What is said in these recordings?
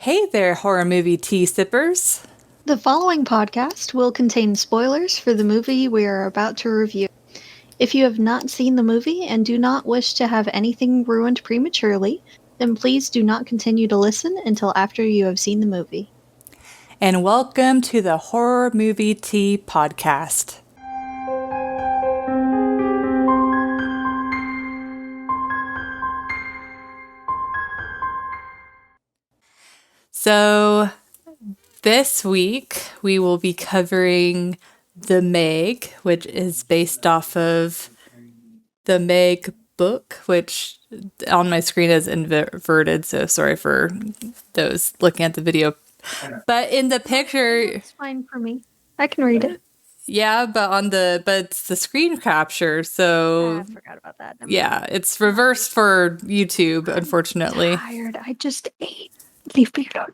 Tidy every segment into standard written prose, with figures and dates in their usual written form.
Hey there, horror movie tea sippers. The following podcast will contain spoilers for the movie we are about to review. If you have not seen the movie and do not wish to have anything ruined prematurely, then please do not continue to listen until after you have seen the movie. And welcome to the Horror Movie Tea Podcast. So, this week we will be covering The Meg, which is based off of the Meg book, which on my screen is inverted, so sorry for those looking at the video. But in the picture, It's fine for me. I can read it. yeah, but it's the screen capture, so I forgot about that. yeah, it's reversed for YouTube, unfortunately. I'm tired. I just ate. Leave me alone.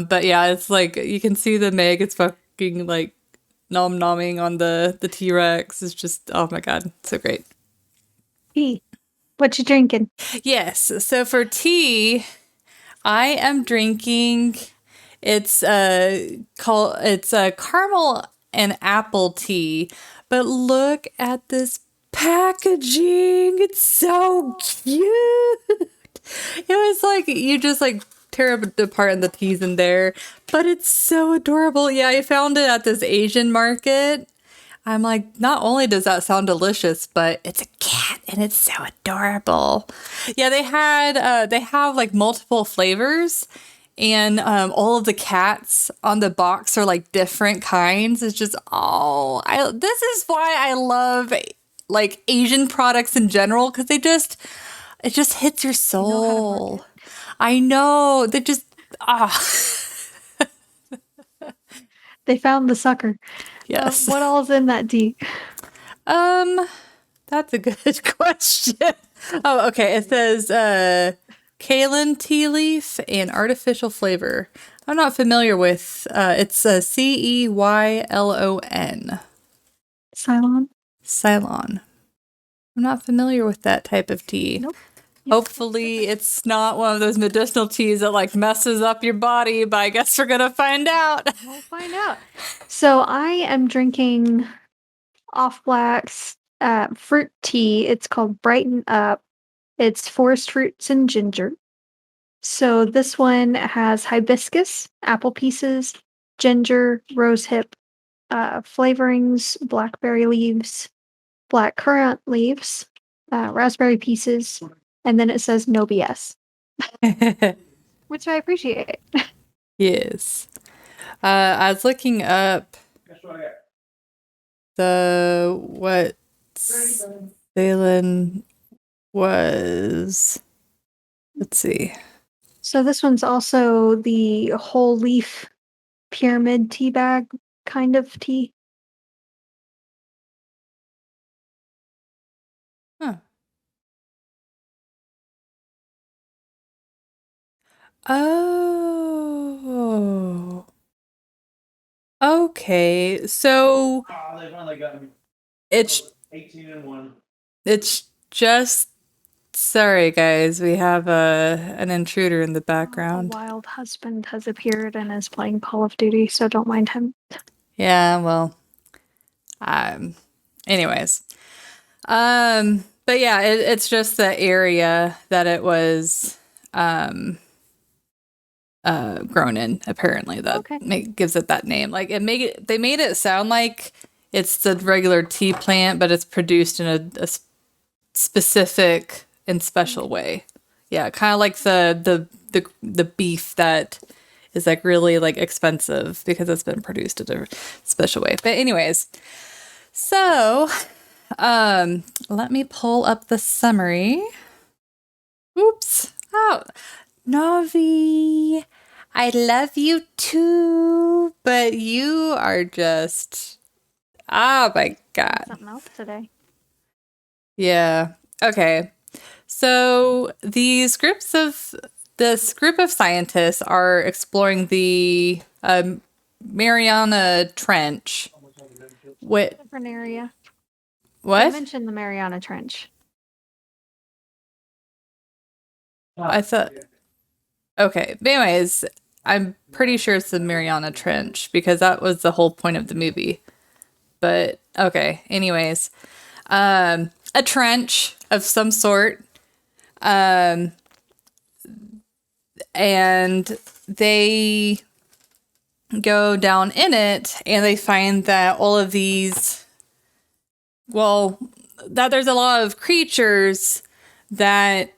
But yeah, it's like you can see the Meg. It's fucking like nomming on the T-Rex. It's just, oh my god, so great. Tea. What you drinking? Yes. So for tea, I am drinking. It's caramel and apple tea. But look at this packaging. It's so cute. It was like you just like tear it apart and the tea's in there, but it's so adorable. Yeah, I found it at this Asian market. I'm like, not only does that sound delicious, but it's a cat and it's so adorable. Yeah, they have like multiple flavors, and all of the cats on the box are like different kinds. It's just this is why I love like Asian products in general, because it just hits your soul. I know. They just They found the sucker. yes. What all's in that tea? That's a good question. Oh, okay. It says kaolin tea leaf and artificial flavor. I'm not familiar with. It's Ceylon. Cylon? Ceylon. I'm not familiar with that type of tea. Nope. Hopefully, it's not one of those medicinal teas that like messes up your body. But I guess we're gonna find out. We'll find out. So I am drinking Off Black's fruit tea. It's called Brighten Up. It's forest fruits and ginger. So this one has hibiscus, apple pieces, ginger, rosehip, flavorings, blackberry leaves, black currant leaves, raspberry pieces, and then it says no BS, which I appreciate. Yes. I was looking up what Ceylon was. Let's see. So this one's also the whole leaf pyramid tea bag kind of tea. Huh. Oh. Okay. So it's 18 and 1. It's just sorry guys, we have an intruder in the background. A wild husband has appeared and is playing Call of Duty, so don't mind him. Yeah, well, anyways, but yeah, it's just the area that it was grown in. Apparently, that gives it that name. Like they made it sound like it's the regular tea plant, but it's produced in a specific and special way. Yeah, kind of like the beef that is like really like expensive because it's been produced in a special way. But anyways, so let me pull up the summary. Oops. Oh, Navi, I love you too, but you are just, oh my god. Something else today. Yeah. Okay. So this group of scientists are exploring the Mariana Trench. What? Different area. What? I mentioned the Mariana Trench. I thought. Okay. But anyways, I'm pretty sure it's the Mariana Trench because that was the whole point of the movie. But okay. Anyways, a trench of some sort. Um, and they go down in it and they find that all of these, well, that there's a lot of creatures that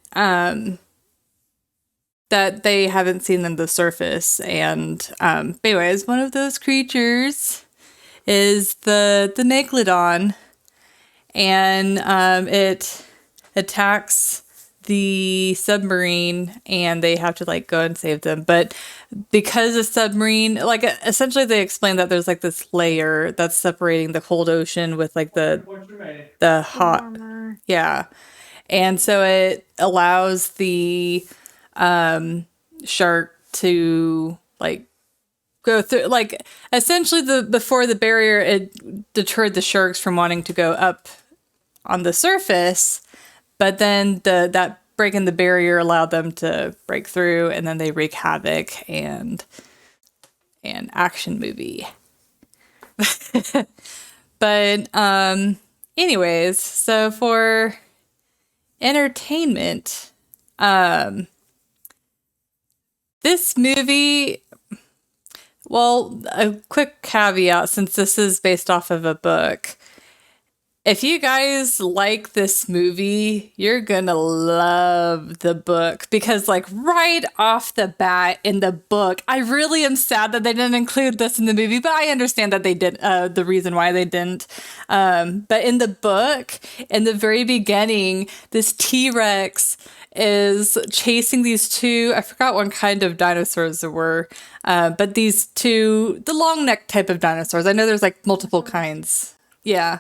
that they haven't seen on the surface. And anyways, one of those creatures is the megalodon, and it attacks the submarine, and they have to like go and save them. But because the submarine, like essentially, they explain that there's like this layer that's separating the cold ocean with like the The hot, warmer. yeah, and so it allows the shark to like go through, like essentially the before the barrier, it deterred the sharks from wanting to go up on the surface, but then that breaking the barrier allowed them to break through, and then they wreak havoc. And an action movie. But anyways, so for entertainment, this movie, well, a quick caveat since this is based off of a book. If you guys like this movie, you're gonna love the book because, like, right off the bat in the book, I really am sad that they didn't include this in the movie, but I understand that they did, the reason why they didn't. But in the book, in the very beginning, this T Rex is chasing these two, I forgot what kind of dinosaurs there were, but these two, the long neck type of dinosaurs. I know there's like multiple kinds. Yeah.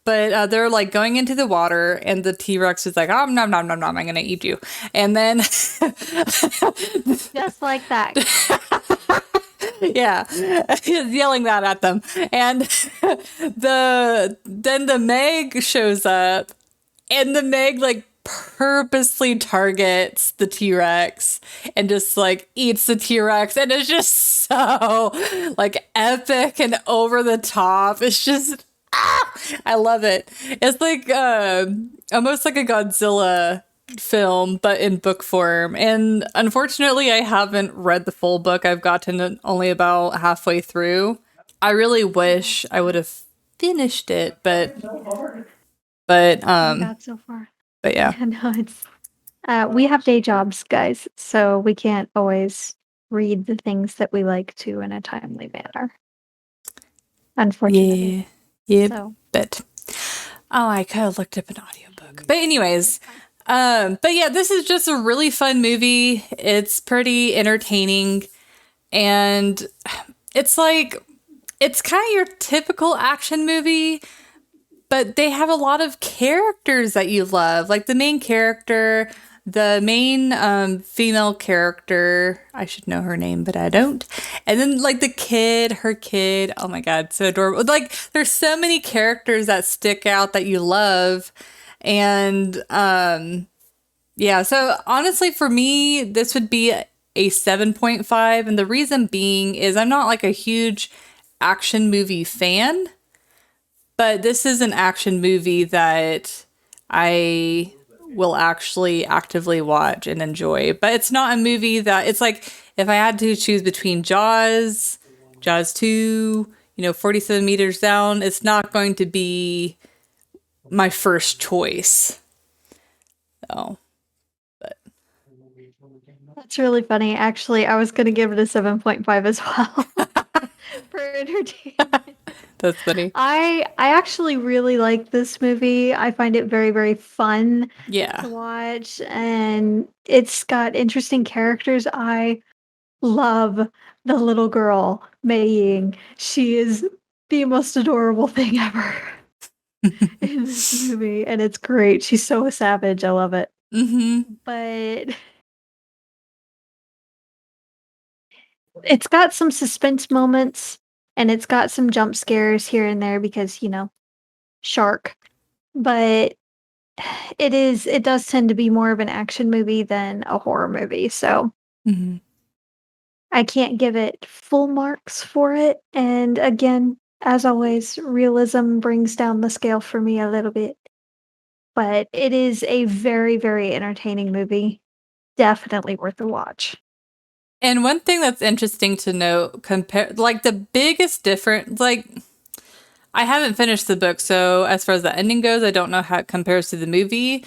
But they're like going into the water, and the T Rex is like, nom, nom, nom, nom, I'm going to eat you. And then, Just like that. yeah, he's yelling that at them. And then the Meg shows up, and the Meg like purposely targets the T Rex and just like eats the T Rex. And it's just so like epic and over the top. It's just, I love it. It's like almost like a Godzilla film, but in book form. And unfortunately, I haven't read the full book. I've gotten it only about halfway through. I really wish I would have finished it, but I got so far. but yeah. Yeah, no, it's we have day jobs, guys, so we can't always read the things that we like to in a timely manner. Unfortunately. Yeah. Yep. So But oh, I could have looked up an audiobook. But anyways, but yeah, this is just a really fun movie. It's pretty entertaining, and it's like it's kind of your typical action movie, but they have a lot of characters that you love. Like the main character, the main female character, I should know her name, but I don't. And then like the kid, her kid, oh my God, so adorable. Like there's so many characters that stick out that you love. And yeah, so honestly for me, this would be a 7.5. And the reason being is I'm not like a huge action movie fan, but this is an action movie that I will actually actively watch and enjoy. But it's not a movie that it's like if I had to choose between Jaws, Jaws 2, 47 meters down, it's not going to be my first choice. So, but that's really funny. Actually, I was gonna give it a 7.5 as well for entertainment. that's funny. I actually really like this movie. I find it very, very fun Yeah. to watch, and it's got interesting characters. I love the little girl, Mei Ying. She is the most adorable thing ever in this movie, and it's great. She's so savage. I love it. Mm-hmm. But it's got some suspense moments, and it's got some jump scares here and there because, shark. But it does tend to be more of an action movie than a horror movie, so Mhm. I can't give it full marks for it, and again, as always, realism brings down the scale for me a little bit, but it is a very, very entertaining movie. Definitely worth a watch. And one thing that's interesting to note, compare like the biggest difference, like I haven't finished the book, so as far as the ending goes, I don't know how it compares to the movie,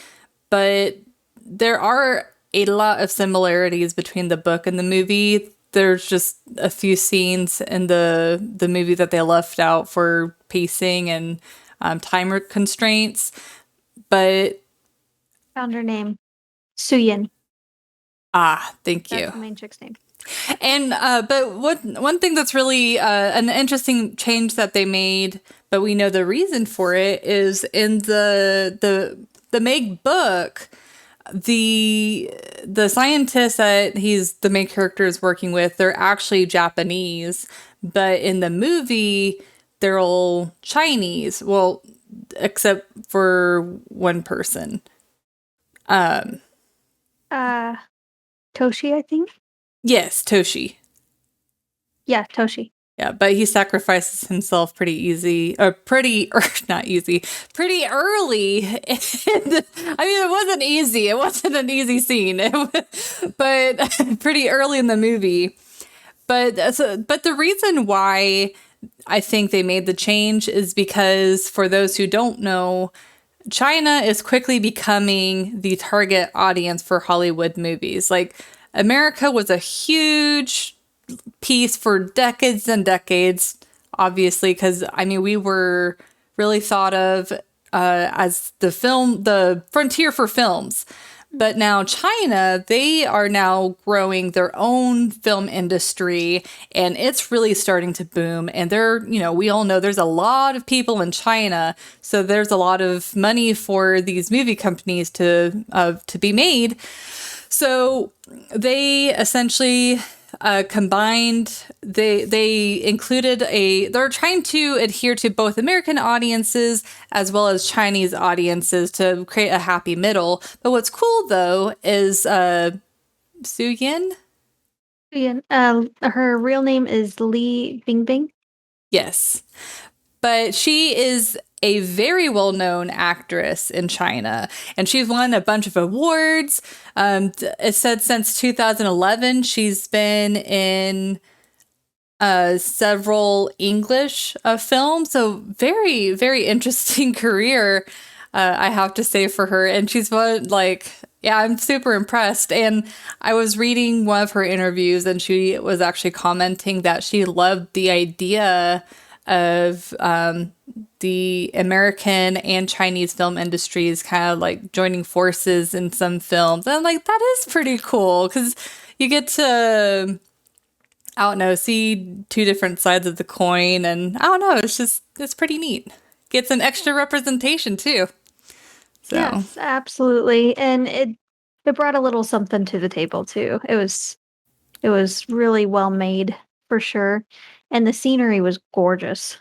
but there are a lot of similarities between the book and the movie. There's just a few scenes in the movie that they left out for pacing and time constraints, but Found her name. Suyin. thank That's you. the main chick's name. And but one thing that's really an interesting change that they made, but we know the reason for it is in the Meg book, the scientists that he's the main character is working with, they're actually Japanese, but in the movie they're all Chinese. Well, except for one person. Uh, Toshi, I think? Yes, Toshi. Yeah, Toshi. Yeah, but he sacrifices himself pretty easy, or pretty, or not easy, pretty early. And, I mean, it wasn't easy. It wasn't an easy scene, but pretty early in the movie. But the reason why I think they made the change is because for those who don't know, China is quickly becoming the target audience for Hollywood movies. Like America was a huge piece for decades and decades, obviously, because I mean, we were really thought of as the frontier for films. But now China, they are now growing their own film industry and it's really starting to boom. And we all know there's a lot of people in China. So there's a lot of money for these movie companies to be made. So they essentially combined. They included they're trying to adhere to both American audiences as well as Chinese audiences to create a happy middle. But what's cool though is Su Yin. Suyin. Her real name is Li Bingbing. Yes, but she is a very well known actress in China, and she's won a bunch of awards. It said since 2011, she's been in several English films. So very, very interesting career, I have to say for her. And she's one like, yeah, I'm super impressed. And I was reading one of her interviews, and she was actually commenting that she loved the idea of the American and Chinese film industries kind of like joining forces in some films. And I'm like, that is pretty cool because you get to I don't know, see two different sides of the coin, and I don't know, it's pretty neat. Get some extra representation too. So Yes, absolutely. And it brought a little something to the table too. It was really well made for sure. And the scenery was gorgeous.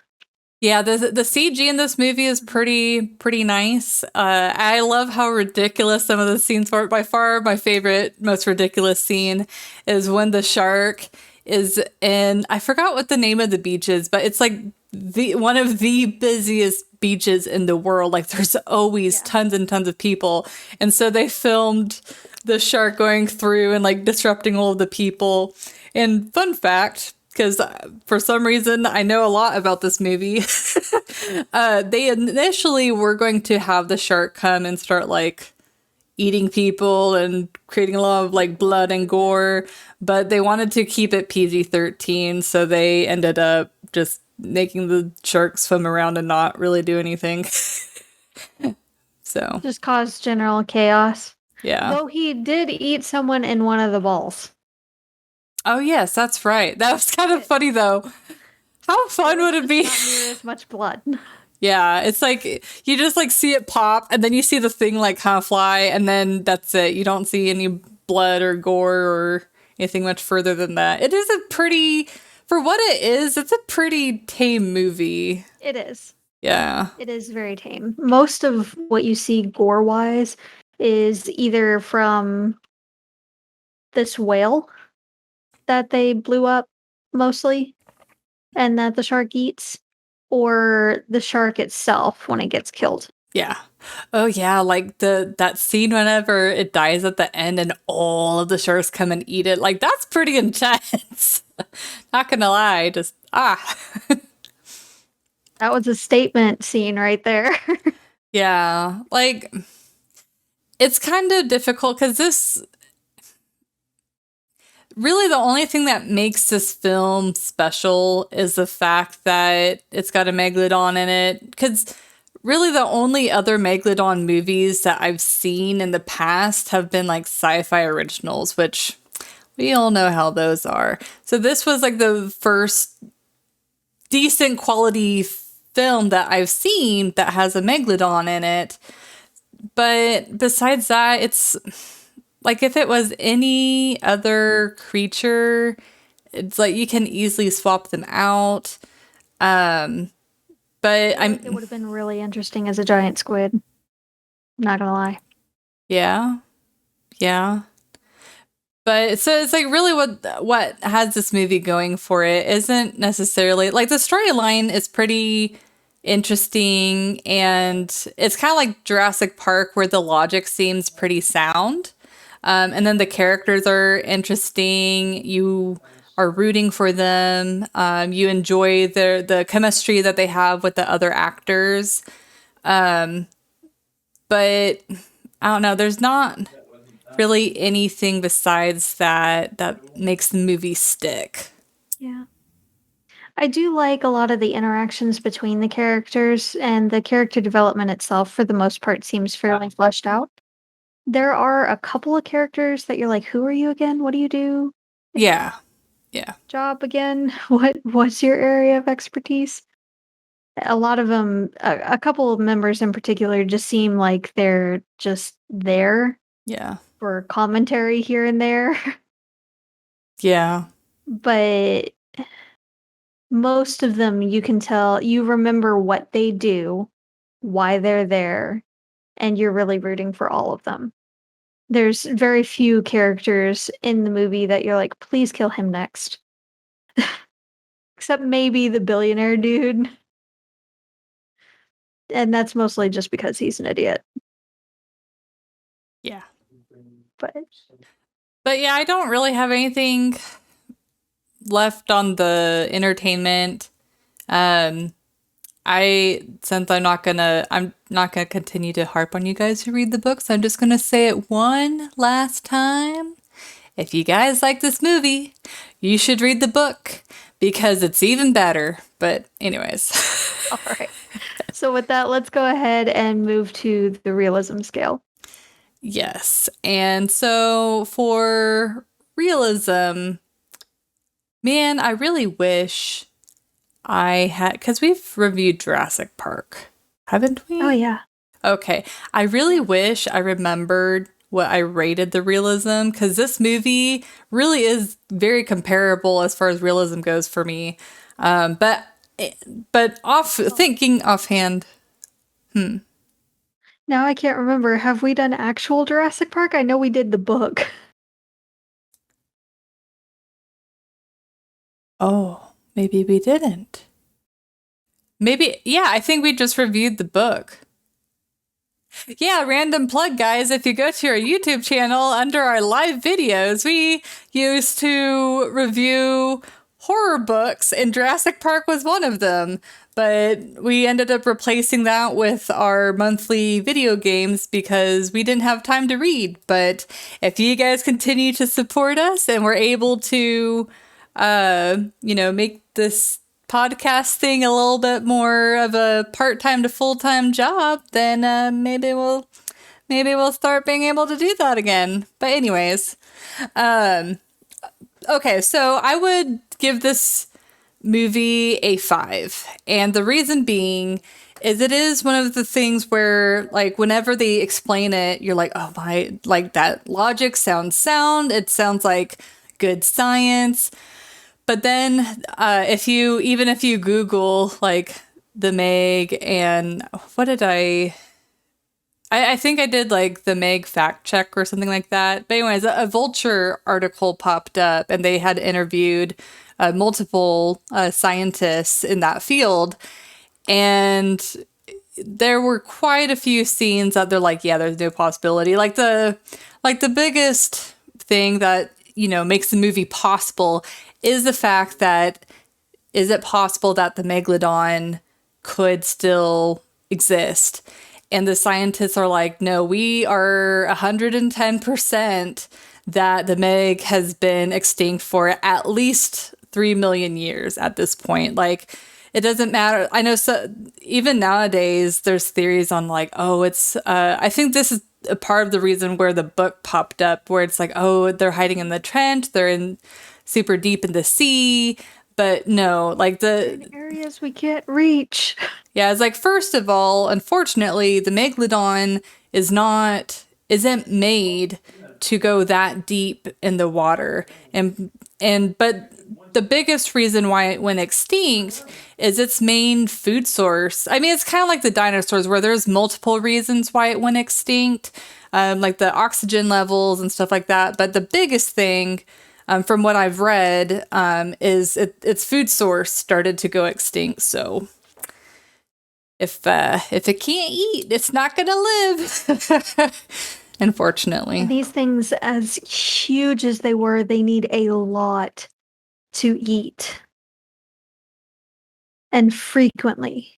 yeah, the CG in this movie is pretty nice. I love how ridiculous some of the scenes were. By far, my favorite, most ridiculous scene is when the shark is in. I forgot what the name of the beach is, but it's like the one of the busiest beaches in the world. Like there's always Yeah. tons and tons of people, and so they filmed the shark going through and like disrupting all of the people. And fun fact, because for some reason I know a lot about this movie. They initially were going to have the shark come and start like eating people and creating a lot of like blood and gore, but they wanted to keep it PG-13, so they ended up just making the shark swim around and not really do anything. So, Just caused general chaos. yeah. Though he did eat someone in one of the balls. Oh, yes, that's right. That was kind of funny though. How fun would it be? Not near as much blood. Yeah, it's like you just like see it pop and then you see the thing like kind of fly and then that's it. You don't see any blood or gore or anything much further than that. It is a pretty, for what it is, it's a pretty tame movie. It is. Yeah. It is very tame. Most of what you see gore wise is either from this whale. that they blew up mostly and that the shark eats, or the shark itself when it gets killed. Yeah. Oh yeah, like that scene whenever it dies at the end and all of the sharks come and eat it. Like that's pretty intense. Not gonna lie, just That was a statement scene right there. yeah. Like it's kind of difficult because this really the only thing that makes this film special is the fact that it's got a megalodon in it. Because really the only other megalodon movies that I've seen in the past have been like sci-fi originals, which we all know how those are. So this was like the first decent quality film that I've seen that has a megalodon in it. But besides that, it's like if it was any other creature, it's like you can easily swap them out. But It would have been really interesting as a giant squid. Not gonna lie. yeah, yeah. But so it's like really what has this movie going for it isn't necessarily like the storyline is pretty interesting and it's kind of like Jurassic Park where the logic seems pretty sound. And then the characters are interesting. You are rooting for them. You enjoy the chemistry that they have with the other actors. But I don't know. There's not really anything besides that makes the movie stick. Yeah. I do like a lot of the interactions between the characters, and the character development itself, for the most part, seems fairly fleshed out. There are a couple of characters that you're like, "Who are you again? What do you do? Yeah. Yeah. Job again? What's your area of expertise?" A lot of them, a couple of members in particular, just seem like they're just there Yeah. for commentary here and there, Yeah. but most of them you can tell you remember what they do, why they're there, and you're really rooting for all of them. There's very few characters in the movie that you're like, "Please kill him next." Except maybe the billionaire dude, and that's mostly just because he's an idiot. Yeah. But But yeah, I don't really have anything left on the entertainment. Um since I'm not gonna continue to harp on you guys who read the books. I'm just gonna say it one last time. If you guys like this movie, you should read the book because it's even better. But anyways. alright. So with that, let's go ahead and move to the realism scale. Yes. And so for realism, man, I really wish I had, because we've reviewed Jurassic Park, haven't Oh, we? yeah. Okay. I really wish I remembered what I rated the realism because this movie really is very comparable as far as realism goes for me. But thinking offhand, Now I can't remember, have we done actual Jurassic Park? I know we did the book. oh, maybe we didn't. Maybe, yeah, I think we just reviewed the book. Yeah, random plug, guys. If you go to our YouTube channel under our live videos, we used to review horror books, and Jurassic Park was one of them. But we ended up replacing that with our monthly video games because we didn't have time to read. But if you guys continue to support us and we're able to, make this podcast thing a little bit more of a part-time to full-time job, then maybe we'll start being able to do that again. But anyways, okay, so I would give this movie a 5. And the reason being is it is one of the things where like whenever they explain it, you're like, "Oh my, like that logic sounds sound. It sounds like good science." But then if you Google like the Meg and what did I I think I did like the Meg fact check or something like that. But anyways, a Vulture article popped up, and they had interviewed multiple scientists in that field, and there were quite a few scenes that they're like, yeah, there's no possibility. Like the biggest thing that makes the movie possible is the fact that is it possible that the megalodon could still exist? And the scientists are like, no, we are 110% that the Meg has been extinct for at least 3 million years at this point. Like, it doesn't matter. I know, so even nowadays, there's theories on like, oh, I think this is a part of the reason where the book popped up, where it's like, oh, they're hiding in the trench, they're in super deep in the sea. But no, like In areas we can't reach. yeah, it's like, first of all, unfortunately, the megalodon isn't made to go that deep in the water. But the biggest reason why it went extinct is its main food source. I mean, it's kind of like the dinosaurs where there's multiple reasons why it went extinct, like the oxygen levels and stuff like that. But the biggest thing, from what I've read, is its food source started to go extinct. So if it can't eat, it's not gonna live. Unfortunately. And these things, as huge as they were, they need a lot to eat. And frequently.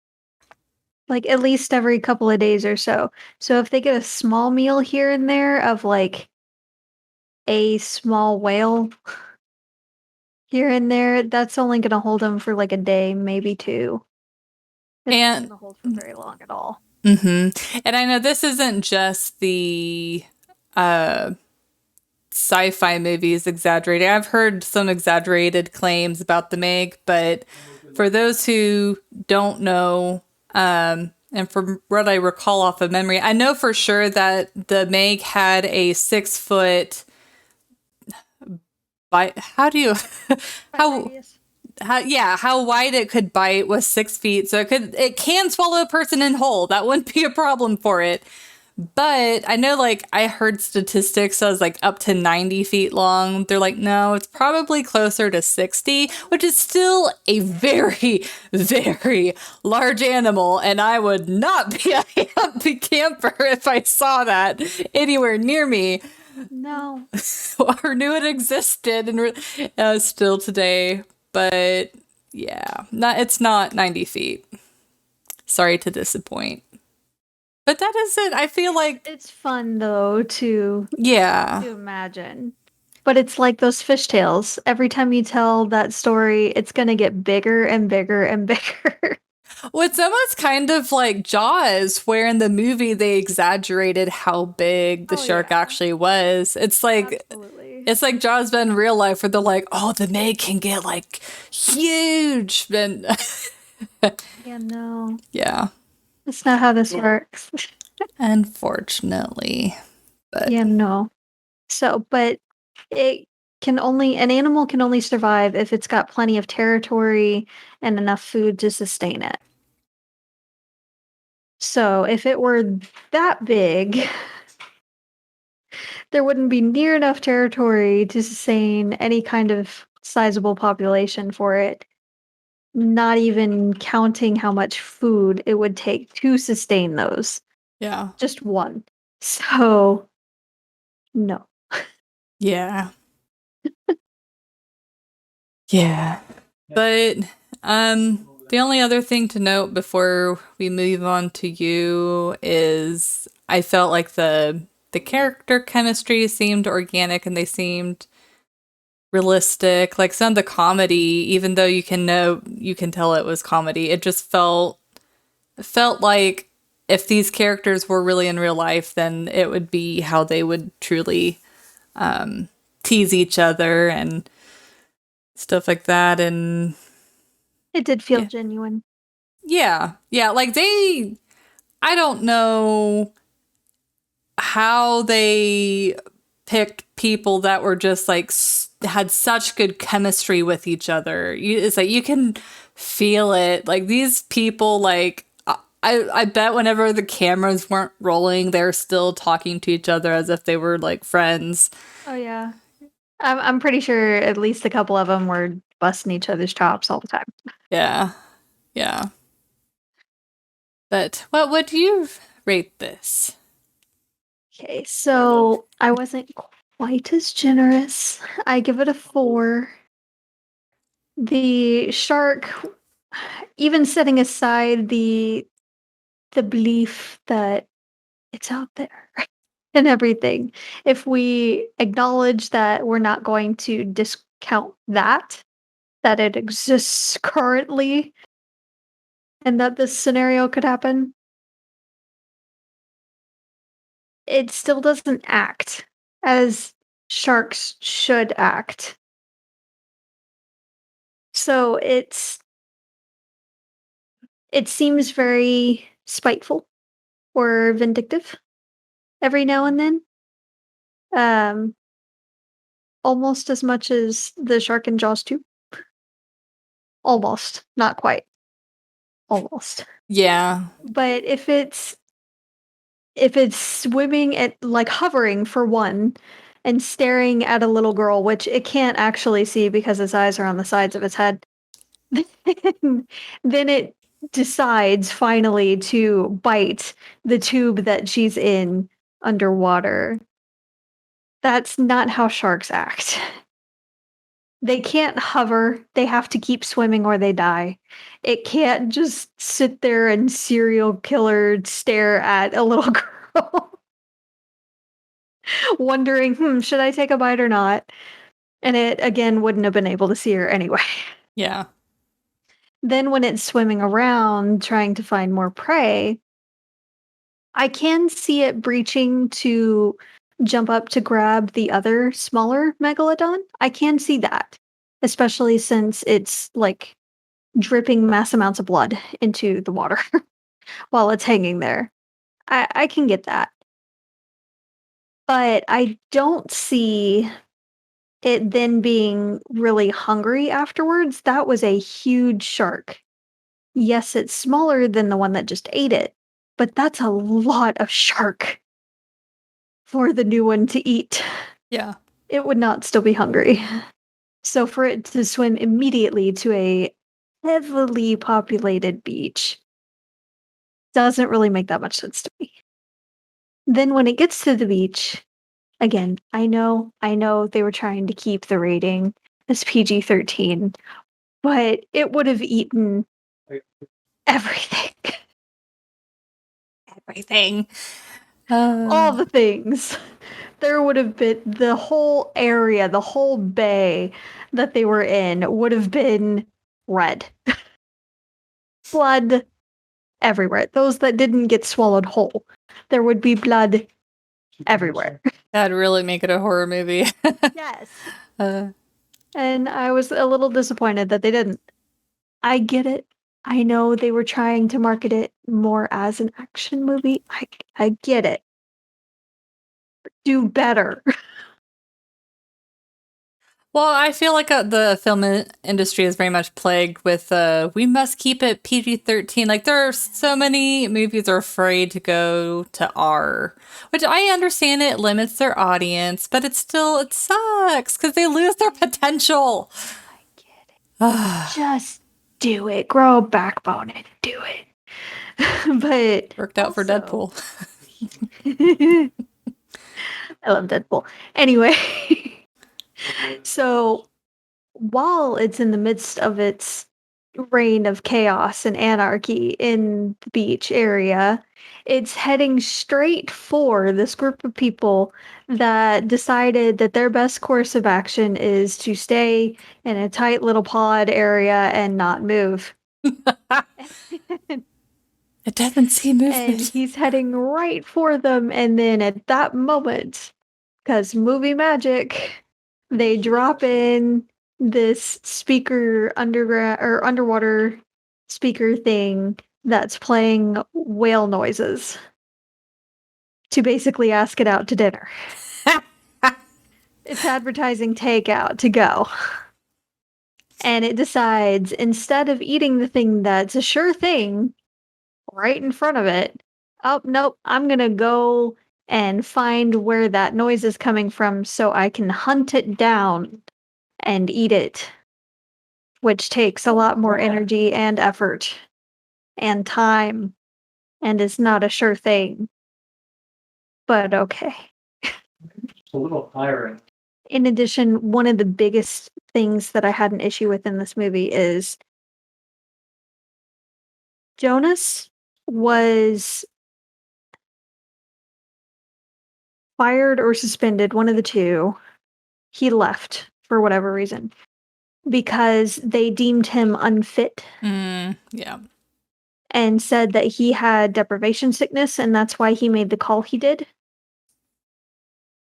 Like at least every couple of days or so. So if they get a small meal here and there of like a small whale here and there, that's only going to hold them for like a day, maybe two. It's not And going to hold for very long at all. and I know this isn't just the sci-fi movies exaggerating. I've heard some exaggerated claims about the Meg, but for those who don't know, and from what I recall off of memory, I know for sure that the Meg had a 6 foot bite. How do you how how wide it could bite was 6 feet, so it can swallow a person in whole. That wouldn't be a problem for it. But I know, like, I heard statistics that was like up to 90 feet long. They're like, no, it's probably closer to 60, which is still a very, very large animal. And I would not be a happy camper if I saw that anywhere near me. No. Or knew it existed and still today. But yeah, it's not 90 feet. Sorry to disappoint. But that is it. I feel like it's fun though to yeah. to imagine. But it's like those fishtails. Every time you tell that story, it's gonna get bigger and bigger and bigger. Well, it's almost kind of like Jaws, where in the movie they exaggerated how big the shark actually was. It's like Absolutely. it's like Jaws, but in real life, where they're like, "Oh, the Meg can get like huge." And Yeah, no. yeah, That's not how this works. unfortunately, but Yeah, no. So, but an animal can only survive if it's got plenty of territory and enough food to sustain it. So, if it were that big, there wouldn't be near enough territory to sustain any kind of sizable population for it, not even counting how much food it would take to sustain those. yeah, Just one. So, no. yeah, yeah. But the only other thing to note before we move on to you is I felt like the character chemistry seemed organic and they seemed realistic. Like some of the comedy, even though you can tell it was comedy, it just felt like if these characters were really in real life, then it would be how they would truly tease each other and stuff like that. And It did feel yeah. genuine. Yeah. Like I don't know how they picked people that were just like had such good chemistry with each other. It's like you can feel it. Like these people, like I bet whenever the cameras weren't rolling, they're still talking to each other as if they were like friends. Oh yeah. I'm pretty sure at least a couple of them were busting each other's chops all the time. Yeah. Yeah. But what would you rate this? Okay, so I wasn't quite as generous. I give it a 4. The shark, even setting aside the belief that it's out there and everything, if we acknowledge that we're not going to discount that it exists currently and that this scenario could happen, it still doesn't act as sharks should act. So it seems very spiteful or vindictive every now and then. Um, Almost as much as the shark in Jaws 2. Almost, not quite. Almost. Yeah. But if it's swimming at like hovering for one and staring at a little girl, which it can't actually see because its eyes are on the sides of its head, then it decides finally to bite the tube that she's in underwater. That's not how sharks act. They can't hover, they have to keep swimming or they die. It can't just sit there and serial killer stare at a little girl wondering, should I take a bite or not?" And it, again, wouldn't have been able to see her anyway. Yeah. Then when it's swimming around trying to find more prey, I can see it breaching to jump up to grab the other smaller megalodon. I can see that, especially since it's, like, dripping mass amounts of blood into the water while it's hanging there. I can get that, but I don't see it then being really hungry afterwards. That was a huge shark. Yes, it's smaller than the one that just ate it, but that's a lot of shark for the new one to eat. Yeah. It would not still be hungry. So for it to swim immediately to a heavily populated beach doesn't really make that much sense to me. Then when it gets to the beach, again, I know they were trying to keep the rating as PG-13, but it would have eaten everything. Everything. All the things. There would have been the whole area, the whole bay that they were in would have been red. Blood everywhere. Those that didn't get swallowed whole, there would be blood everywhere. That'd really make it a horror movie. Yes. uh, And I was a little disappointed that they didn't. I get it. I know they were trying to market it more as an action movie. I get it. Do better. well, I feel like the film industry is very much plagued with we must keep it PG-13. Like there are so many movies are afraid to go to R, which I understand it limits their audience, but it sucks because they lose their potential. I get it. Just do it. Grow a backbone and do it. But Worked out for also, Deadpool. I love Deadpool. Anyway, so while it's in the midst of its reign of chaos and anarchy in the beach area, it's heading straight for this group of people that decided that their best course of action is to stay in a tight little pod area and not move. It doesn't see And movement. he's heading right for them, and then at that moment, because movie magic, they drop in this speaker underground or underwater speaker thing that's playing whale noises to basically ask it out to dinner. It's advertising takeout to go. And it decides instead of eating the thing that's a sure thing, right in front of it. Oh, nope, I'm gonna go and find where that noise is coming from so I can hunt it down and eat it, which takes a lot more energy and effort and time and is not a sure thing. But okay. It's a little tiring. In addition, one of the biggest things that I had an issue with in this movie is Jonas was fired or suspended, one of the two. He left for whatever reason because they deemed him unfit Yeah. and said that he had deprivation sickness and that's why he made the call he did.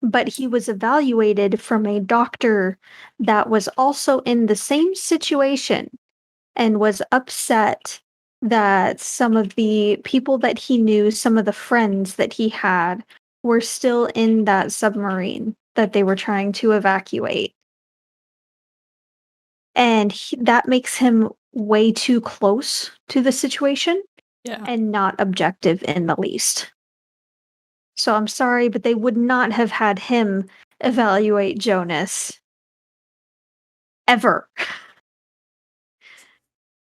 But he was evaluated from a doctor that was also in the same situation and was upset that some of the people that he knew, some of the friends that he had, were still in that submarine that they were trying to evacuate. And that makes him way too close to the situation Yeah. and not objective in the least. So I'm sorry, but they would not have had him evaluate Jonas ever.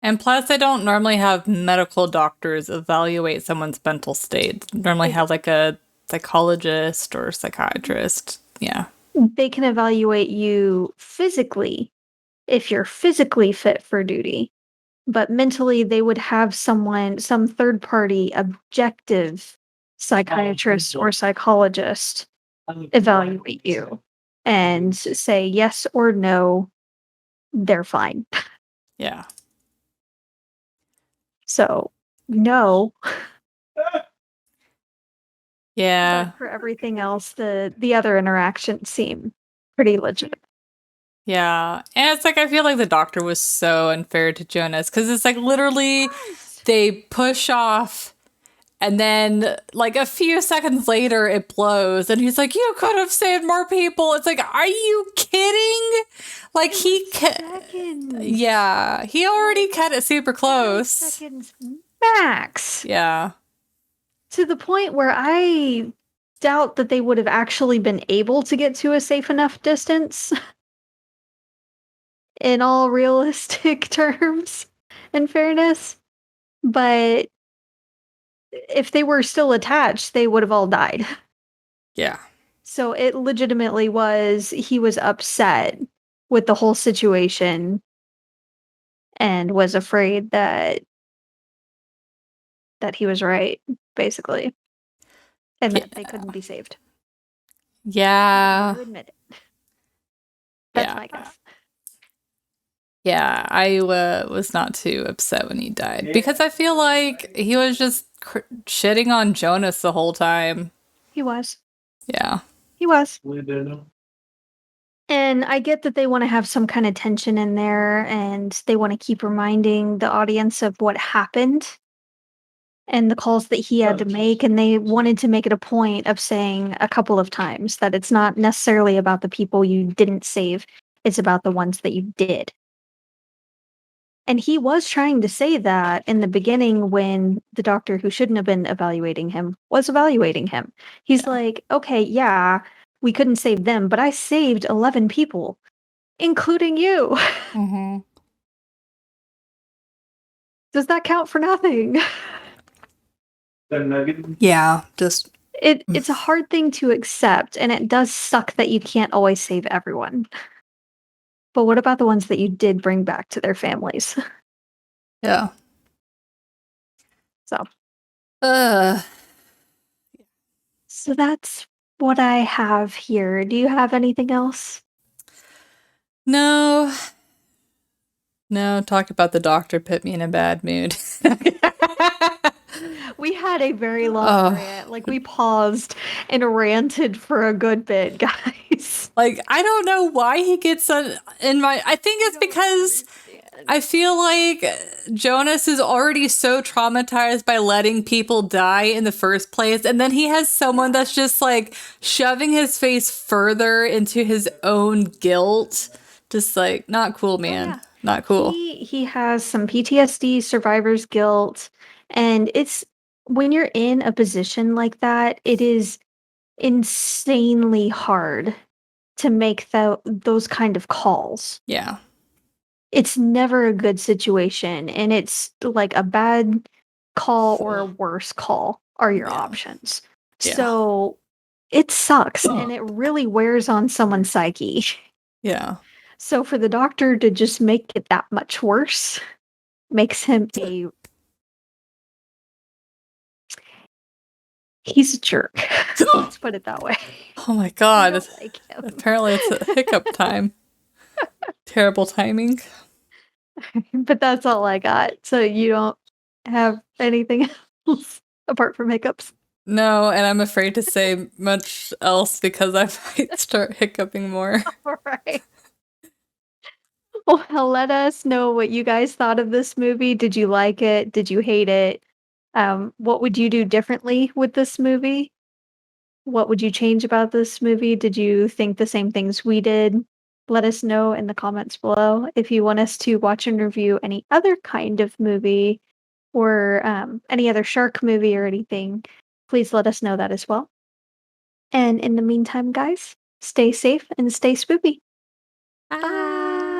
And plus, they don't normally have medical doctors evaluate someone's mental state. They normally have like a psychologist or psychiatrist. Yeah. They can evaluate you physically if you're physically fit for duty, but mentally they would have someone, some third party objective psychiatrist or psychologist evaluate you and say yes or no, they're fine. Yeah. So, no. Yeah. But for everything else, the other interactions seem pretty legit. Yeah. And it's like, I feel like the doctor was so unfair to Jonas because it's like literally they push off and then like a few seconds later it blows and he's like, you could have saved more people. It's like, are you kidding? Like yeah, he already cut it super close. Seconds max. Yeah. To the point where I doubt that they would have actually been able to get to a safe enough distance in all realistic terms and fairness. But if they were still attached, they would have all died. Yeah. So it legitimately was, he was upset with the whole situation and was afraid that he was right, basically. And that they couldn't be saved. Yeah. To admit it. That's my guess. Yeah, I was not too upset when he died because I feel like he was just shitting on Jonas the whole time. He was. Yeah. He was. And I get that they want to have some kind of tension in there and they want to keep reminding the audience of what happened and the calls that he had to make. And they wanted to make it a point of saying a couple of times that it's not necessarily about the people you didn't save, it's about the ones that you did. And he was trying to say that in the beginning when the doctor who shouldn't have been evaluating him was evaluating him. He's like, okay, yeah, we couldn't save them, but I saved 11 people, including you. Mm-hmm. Does that count for nothing? Yeah, just It's a hard thing to accept, and it does suck that you can't always save everyone. But what about the ones that you did bring back to their families? yeah. So Uh, so that's what I have here. Do you have anything else? no. No, talk about the doctor put me in a bad mood. We had a very long Oh. rant. Like we paused and ranted for a good bit, guys. Like, I don't know why he gets in my. I think it's because I feel like Jonas is already so traumatized by letting people die in the first place. And then he has someone that's just like shoving his face further into his own guilt. Just like, not cool, man. Yeah. Not cool. He has some PTSD, survivor's guilt, And it's when you're in a position like that, it is insanely hard to make those kind of calls. Yeah. It's never a good situation, and it's like a bad call or a worse call are your Yeah. options. Yeah. So it sucks and it really wears on someone's psyche. Yeah. So for the doctor to just make it that much worse makes him he's a jerk. Let's put it that way. Oh my I god. don't like him. Apparently it's a hiccup time. Terrible timing. But that's all I got. So you don't have anything else apart from hiccups? No, and I'm afraid to say much else because I might start hiccuping more. All right. Well, let us know what you guys thought of this movie. Did you like it? Did you hate it? What would you do differently with this movie? What would you change about this movie? Did you think the same things we did? Let us know in the comments below. If you want us to watch and review any other kind of movie or any other shark movie or anything, please let us know that as well. And in the meantime, guys, stay safe and stay spoopy. Bye.